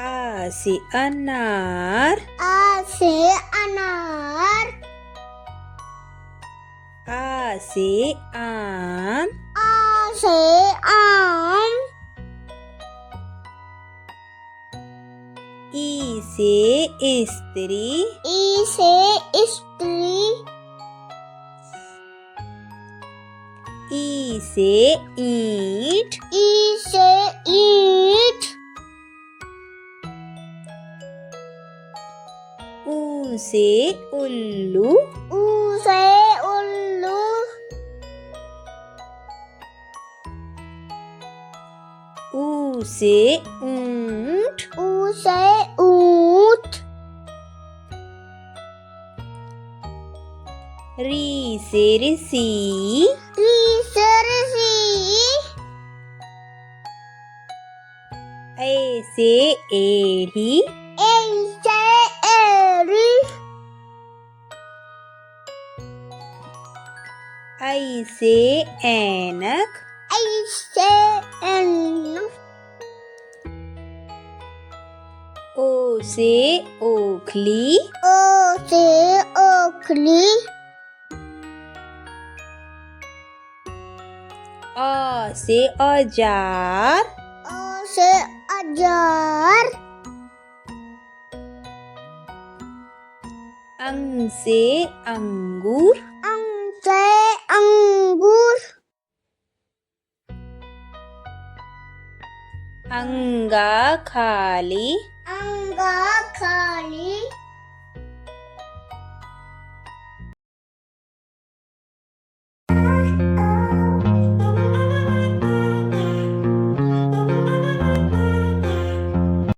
आ से अनार, आ से अनार, आ से आम, आ से आम, ई से स्त्री, ई से स्त्री, ई से ईंट, ई से ईंट, ऊ से उल्लू, ऊ से उल्लू, ऊ से ऊंट, ऊ से ऊंट, री से ऋषि, री से ऋषि, ए से एड़ी, ए से एड़ी, आई से ऐनक, आई से ऐनक, ओ से ओखली, ओ से ओखली, आ से औजार, ओ से औजार, अंग से अंगूर, अंग से अंगूर, अंगा खाली, अंगा खाली,